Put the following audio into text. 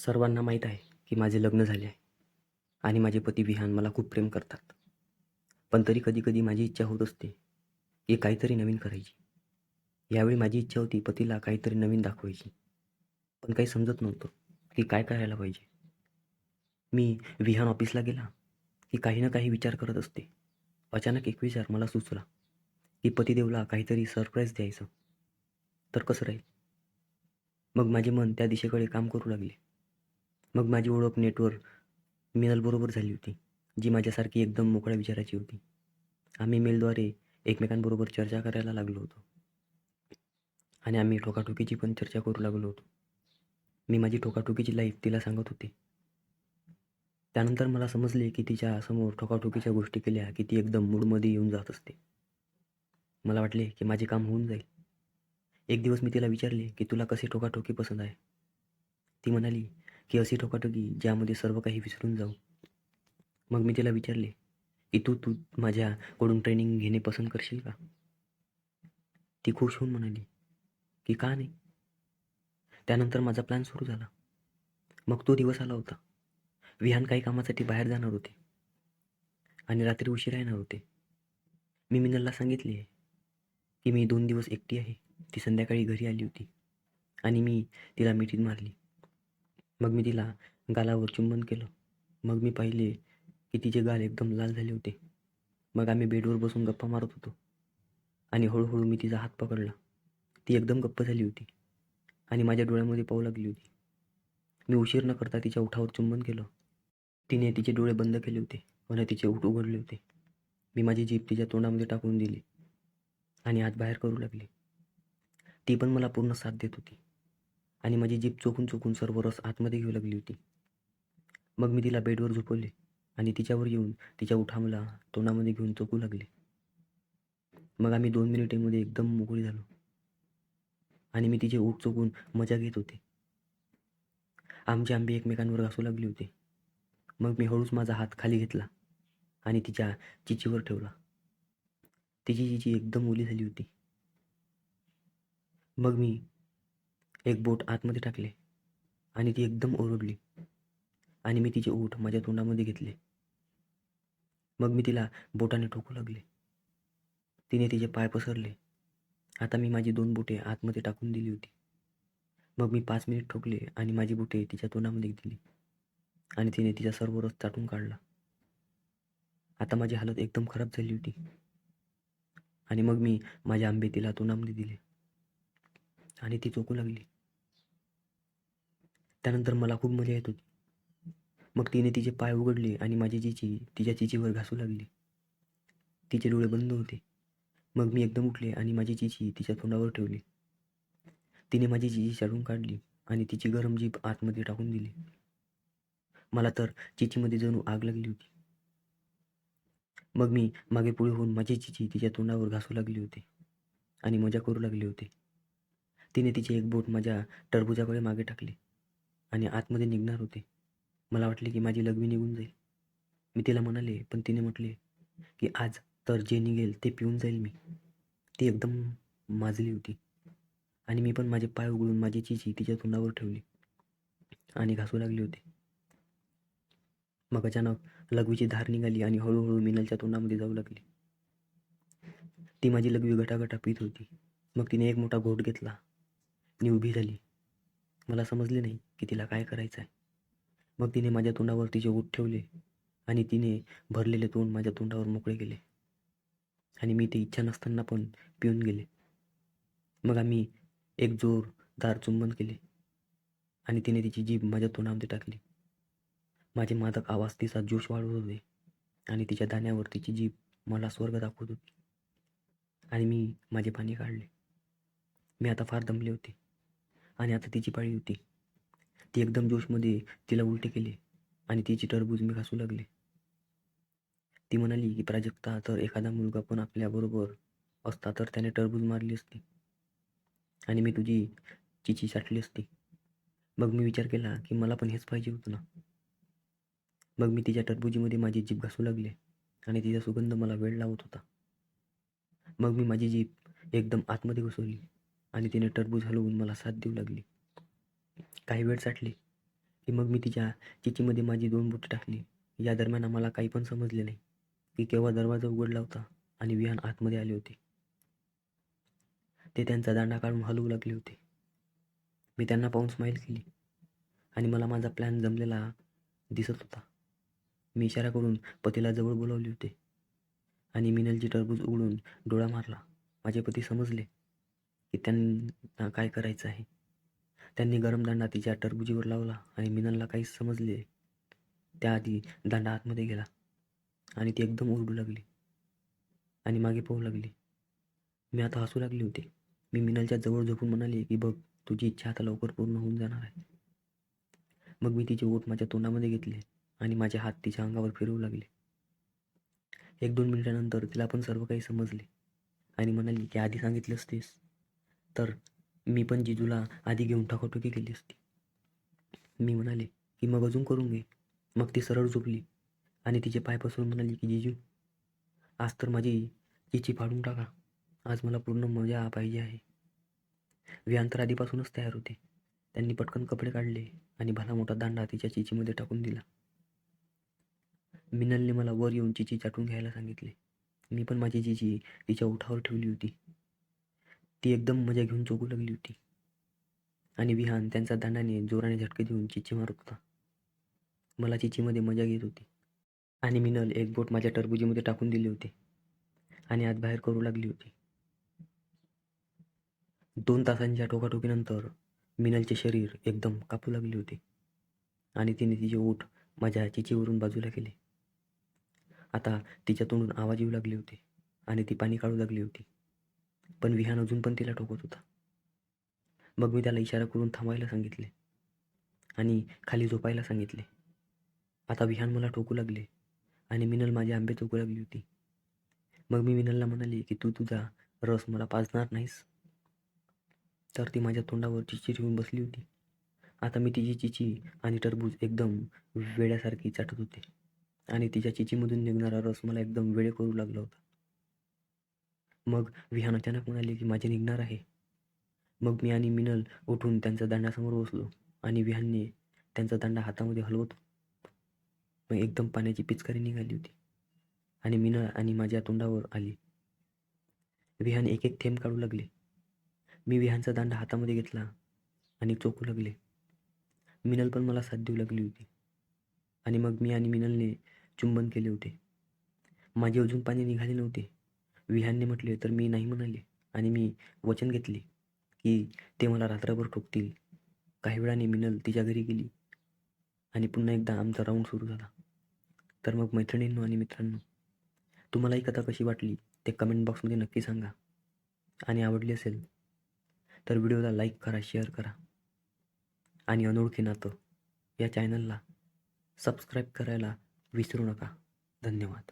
सर्वांना माहीत आहे की माझे लग्न झाले आहे आणि माझे पती विहान मला खूप प्रेम करतात. पण तरी कधी-कधी माझी इच्छा होत असते की काहीतरी नवीन करायची. यावेळी माझी इच्छा होती पतीला काहीतरी नवीन दाखवायची. पण काही समजत नव्हतं की काय करायला पाहिजे. मी विहान ऑफिसला गेला की काही ना काही विचार करत असते. अचानक एक विचार मला सुचला की पतिदेवला काहीतरी सरप्राईज द्यायचं. तर कसं राहील? मग माझे मन त्या दिशेकडे काम करू लागले. मग माझी ओळख नेटवर मिनलबरोबर झाली होती, जी माझ्यासारखी एकदम मोकळ्या विचाराची होती. आम्ही मेलद्वारे एकमेकांबरोबर चर्चा करायला लागलो होतो आणि आम्ही ठोकाठोकीची पण चर्चा करू लागलो होतो. मी माझी ठोकाठोकीची लाईफ तिला सांगत होते. त्यानंतर मला समजले की तिच्या समोर ठोकाठोकीच्या गोष्टी केल्या की ती एकदम मूडमध्ये येऊन जात असते. मला वाटले की माझे काम होऊन जाईल. एक दिवस मी तिला विचारले की तुला कशी ठोकाठोकी पसंत आहे? ती म्हणाली की अशी ठोकाठोकी ज्यामध्ये सर्व काही विसरून जाऊ. मग मी तिला विचारले की तू तू माझ्याकडून ट्रेनिंग घेणे पसंत करशील का? ती खुश होऊन म्हणाली की का नाही? त्यानंतर माझा प्लॅन सुरू झाला. मग तो दिवस आला होता. विहान काही कामासाठी बाहेर जाणार होते आणि रात्री उशिरा येणार होते. मी मिनलला सांगितले की मी 2 दिवस एकटी आहे. ती संध्याकाळी घरी आली होती आणि मी तिला मिठीत मारली. मग मी तिला गालावर चुंबन केलं. मग मी पाहिले की तिचे गाल एकदम लाल झाले होते. मग आम्ही बेडवर बसून गप्पा मारत होतो आणि हळूहळू मी तिचा हात पकडला. ती एकदम गप्प झाली होती आणि माझ्या डोळ्यामध्ये पाहू लागली होती. मी उशीर न करता तिच्या ओठावर चुंबन केलं. तिने तिचे डोळे बंद केले होते आणि तिचे ओठ उघडले होते. मी माझी जीभ तिच्या तोंडामध्ये टाकून दिली आणि आत बाहेर करू लागली. ती पण मला पूर्ण साथ देत होती आणि माझी जीभ चोखून चोखून सर्व रस आतमध्ये घेऊ लागली होती. मग मी तिला बेडवर झोपवले आणि तिच्यावर येऊन तिच्या ओठाला तोंडामध्ये घेऊन चोखू लागले. मग आम्ही 2 मिनिटांमध्ये एकदम मोकळी झालो आणि मी तिचे ओठ चोखून मजा घेत होते. आमचे आंबे एकमेकांवर घासू लागले होते. मग मी हळूच माझा हात खाली घेतला आणि तिच्या चिचीवर ठेवला. तिची चिची एकदम ओली झाली होती. मग मी एक बोट आतमध्ये टाकले आणि ती एकदम ओरडली आणि मी तिचे ओठ माझ्या तोंडामध्ये घेतले. मग मी तिला बोटाने ठोकू लागले. तिने तिचे पाय पसरले. आता मी माझी 2 बोटे आतमध्ये टाकून दिली होती. मग मी 5 मिनिट ठोकले आणि माझी बोटे तिच्या तोंडामध्ये दिली आणि तिने तिचा सर्व रस चाटून काढला. आता माझी हालत एकदम खराब झाली होती आणि मग मी माझे आंबे तिला तोंडामध्ये दिले आणि ती चोखू लागली. त्यानंतर मला खूप मजा येत होती. मग तिने तिचे पाय उघडले आणि माझी चिची तिच्या चिचीवर घासू लागली. तिचे डोळे बंद होते. मग मी एकदम उठले आणि माझी चिची तिच्या तोंडावर ठेवली. तिने माझी चिची चाटून काढली आणि तिची गरम जीभ आतमध्ये टाकून दिली. मला तर चिचीमध्ये जणू आग लागली होती. मग मी मागे पुढे होऊन माझी चिची तिच्या तोंडावर घासू लागली होती आणि मजा करू लागले होते. तिने तिचे एक बोट माझ्या टरबुजाकडे मागे टाकले आणि आतमध्ये निघणार होते. मला वाटले की माझी लघवी निघून जाईल. मी तिला म्हणाले, पण तिने म्हटले की आज तर जे निघेल ते पिऊन जाईल मी. ती एकदम माजली होती आणि मी पण माझे पाय उघडून माझी चिची तिच्या तोंडावर ठेवली आणि घासू लागले होते. मग अचानक लघवीची धार निघाली आणि हळूहळू मिनलच्या तोंडामध्ये जाऊ लागली. ती माझी लघवी गटागटा पित होती. मग तिने एक मोठा घोट घेतला आणि उभी झाली. मला समजले नाही की तिला काय करायचं आहे. मग तिने माझ्या तोंडावर तिचे ओठ ठेवले आणि तिने भरलेले तोंड माझ्या तोंडावर मोकळे केले आणि मी ते इच्छा नसताना पण पिऊन गेले. मग आम्ही एक जोरदार चुंबन केले आणि तिने तिची जीभ माझ्या तोंडामध्ये टाकली. माझे मादक आवाज तिचा जोश वाढवत होते आणि तिच्या दाण्यावर तिची जीभ मला स्वर्ग दाखवत होती आणि मी माझे पाणी काढले. मी आता फार दमले होते आणि आता तिची पाळी होती. ती एकदम जोशमध्ये तिला उलटे केले आणि तिची टरबूज मी घासू लागले. ती म्हणाली की प्राजक्ता, तर एखादा मुलगा पण आपल्याबरोबर असता तर त्याने टरबूज मारली असती आणि मी तुझी चिची चाटली असती. मग मी विचार केला की मला पण हेच पाहिजे होतं ना. मग मी तिच्या टरबुजीमध्ये माझी जीभ घासू लागले आणि तिचा सुगंध मला वेड लावत होता. मग मी माझी जीभ एकदम आतमध्ये घुसवली आणि तिने टरबूज हलवून मला साथ देऊ लागली. काही वेळ साठली की मग मी तिच्या चिचीमध्ये माझी 2 बोटे टाकली. या दरम्यान आम्हाला काही पण समजले नाही की केव्हा दरवाजा उघडला होता आणि विहान आतमध्ये आले होते. ते त्यांचा दांडा काढून हलवू लागले होते. मी त्यांना पाहून स्माईल केली आणि मला माझा प्लॅन जमलेला दिसत होता. मी इशारा करून पतीला जवळ बोलावले होते आणि मिनलची टरबूज उघडून डोळा मारला. माझे पती समजले की त्यांना काय करायचं आहे. त्यांनी गरम दांडा तिच्या टरबुजीवर लावला आणि मिनलला काहीच समजले त्याआधी दांडा आतमध्ये गेला आणि ती एकदम ओरडू लागली आणि मागे पाहू लागली. मी आता हसू लागली होते. मी मिनलच्या जवळ झोपून म्हणाले की बघ, तुझी इच्छा आता लवकर पूर्ण होऊन जाणार आहे. मग मी तिचे ओठ माझ्या तोंडामध्ये घेतले आणि माझे हात तिच्या अंगावर फिरवू लागले. 1-2 मिनिटानंतर तिला पण सर्व काही समजले आणि म्हणाली की आधी सांगितलं असतेस तर मी पण जिजूला आधी घेऊन टाकाटुकी केली असती. मी म्हणाले की मग अजून करून घे. मग ती सरळ झोपली आणि तिचे पाय पसरून म्हणाली की जिजू, आज तर माझी चिची फाडून टाका. आज मला पूर्ण मजा पाहिजे आहे. विहान तर आधीपासूनच तयार होते. त्यांनी पटकन कपडे काढले आणि भला मोठा दांडा तिच्या चिचीमध्ये टाकून दिला. मिनलने मला वर येऊन चिची चाटून घ्यायला सांगितले. मी पण माझी चिची तिच्या ओठावर ठेवली होती. ती एकदम मजा घेऊन चोखू लागली होती आणि विहान त्यांचा दांडाने जोराने झटके देऊन चिची मारत होता. मला चिचीमध्ये मजा घेत होती आणि मिनल एक बोट माझ्या टरबुजीमध्ये टाकून दिले होते आणि आत बाहेर करू लागली होती. 2 तासांच्या टोकाटोकीनंतर मिनलचे शरीर एकदम कापू लागले होते आणि तिने तिचे ओठ माझ्या चिचीवरून बाजूला केले. आता तिच्या तोंडून आवाज येऊ लागले होते आणि ती पाणी काढू लागली होती. पण विहान अजून पण तिला ठोकत होता. मग मी त्याला इशारा करून थांबायला सांगितले आणि खाली झोपायला सांगितले. आता विहान मला ठोकू लागले आणि मिनल माझे आंबे चोखू लागली होती. मग मी मिनलला म्हणाले की तू तुझा रस मला पाजणार नाहीस. तर ती माझ्या तोंडावर चिची ठेवून बसली होती. आता मी तिची चिची आणि टरबूज एकदम वेड्यासारखी चाटत होते आणि तिच्या चिचीमधून निघणारा रस मला एकदम वेडे करू लागला होता. मग विहान अचानक म्हणाले की माझे निघणार आहे. मग मी आणि मिनल उठून त्यांच्या दांड्यासमोर बसलो आणि विहानने त्यांचा दांडा हातामध्ये हलवत मग एकदम पाण्याची पिचकारी निघाली होती आणि मिनल आणि माझ्या तोंडावर आली. विहान एक एक थेंब काढू लागले. मी विहानचा दांडा हातामध्ये घेतला आणि चोखू लागले. मिनल पण मला साथ देऊ लागली होती आणि मग मी आणि मिनलने चुंबन केले होते. माझे अजून पाणी निघाले नव्हते. विहानने म्हटले तर मी नाही म्हणाले आणि मी वचन घेतले की ते मला रात्रभर ठोकतील. काही वेळाने मिनल तिच्या घरी गेली आणि पुन्हा एकदा आमचा राऊंड सुरू झाला. तर मग मैत्रिणींनो आणि मित्रांनो, तुम्हाला ही कथा कशी वाटली ते कमेंट बॉक्समध्ये नक्की सांगा आणि आवडली असेल तर व्हिडिओला लाईक करा, शेअर करा आणि अनोळखी नातं या चॅनलला सबस्क्राईब करायला विसरू नका. धन्यवाद.